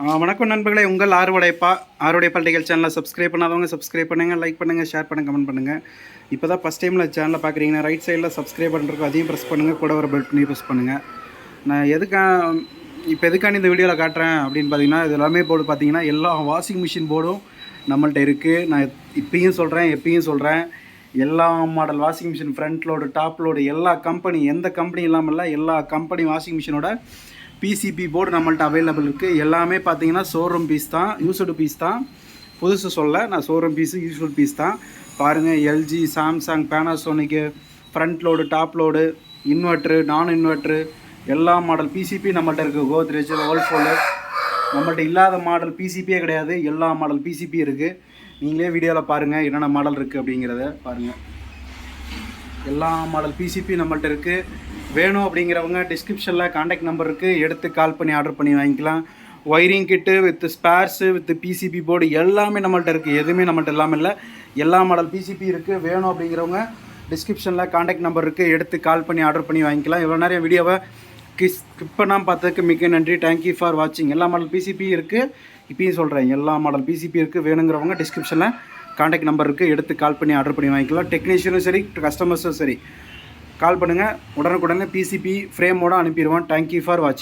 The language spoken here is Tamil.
வணக்கம் நண்பர்களே, உங்கள் ஆறுடைப்பால் டிகல் சேனலை சப்ஸ்கிரைப் பண்ணாதவங்க சப்ஸ்கிரைப் பண்ணுங்கள், லைக் பண்ணுங்கள், ஷேர் பண்ணுங்கள், கமெண்ட் பண்ணுங்கள். இப்போ தான் ஃபஸ்ட் டைமில் சேனலை பார்க்குறீங்கன்னா ரைட் சைடில் சப்ஸ்கிரைப் பண்ணுறதுக்கு அதையும் ப்ரெஸ் பண்ணுங்கள், கூட ஒரு பெல் பண்ணி ப்ரெஸ் பண்ணுங்கள். நான் எதுக்காண்டி இந்த வீடியோவில் காட்டுறேன் அப்படின்னு பார்த்தீங்கன்னா, இது எல்லாமே போர்டு பார்த்தீங்கன்னா எல்லா வாஷிங் மிஷின் போர்டும் நம்மள்ட்ட இருக்குது. நான் எப்பயும் சொல்கிறேன் எல்லா model washing machine front load, top load, எல்லா கம்பெனி, எந்த கம்பெனி இல்லாமல் எல்லா கம்பெனி வாஷிங் மிஷினோட PCB போர்டு நம்மள்ட்ட அவைலபிள் இருக்குது. எல்லாமே பார்த்தீங்கன்னா ஷோரூம் பீஸ் தான், யூஸ்டு பீஸ் தான். புதுசு நான் ஷோரூம் பீஸு யூஸ்டு பீஸ் தான். பாருங்கள், LG, Samsung, Panasonic, front load, top load, inverter, non inverter, எல்லா மாடல் PCB நம்மள்ட்ட இருக்குது. கோத்ரேஜ், வேர்ல்பூல், நம்மள்ட்ட இல்லாத மாடல் PCBயே கிடையாது. எல்லா மாடல் PCB இருக்குது. நீங்களே வீடியோவில் பாருங்கள் என்னென்ன மாடல் இருக்குது அப்படிங்கிறத பாருங்கள். எல்லா மாடல் PCB நம்மள்ட்ட இருக்குது. வேணும் அப்படிங்கிறவங்க டிஸ்கிரிப்ஷனில் காண்டாக்ட் நம்பர் இருக்குது, எடுத்து கால் பண்ணி ஆர்டர் பண்ணி வாங்கிக்கலாம். Wiring kit with spares with PCB board எல்லாமே நம்மள்ட்ட இருக்குது. எதுவுமே நம்மள்ட்ட இல்லாமல் இல்லை, எல்லா மாடல் PCB இருக்குது. வேணும் அப்படிங்கிறவங்க டிஸ்கிரிப்ஷனில் காண்டாக்ட் நம்பர் இருக்குது, எடுத்து கால் பண்ணி ஆர்டர் பண்ணி வாங்கிக்கலாம். இவ்வளோ நிறைய வீடியோவை ஸ்கிப் பண்ணாமல் பார்த்ததுக்கு மிக்க நன்றி. தேங்க்யூ ஃபார் வாட்சிங். எல்லா மாடல் PCB இருக்குது. இப்பயும் சொல்கிறேன், எல்லா மாடல் PCB இருக்குது. வேணுங்கிறவங்க டிஸ்கிரிப்ஷனில் காண்டாக்ட் நம்பர் இருக்குது, எடுத்து கால் பண்ணி ஆர்டர் பண்ணி வாங்கிக்கலாம். டெக்னீஷியனும் சரி, கஸ்டமர்ஸும் சரி, கால் பண்ணுங்கள். உடனுக்குடனே PCB ஃப்ரேமோடு அனுப்பிடுவோம். தேங்க்யூ ஃபார் வாட்சிங்.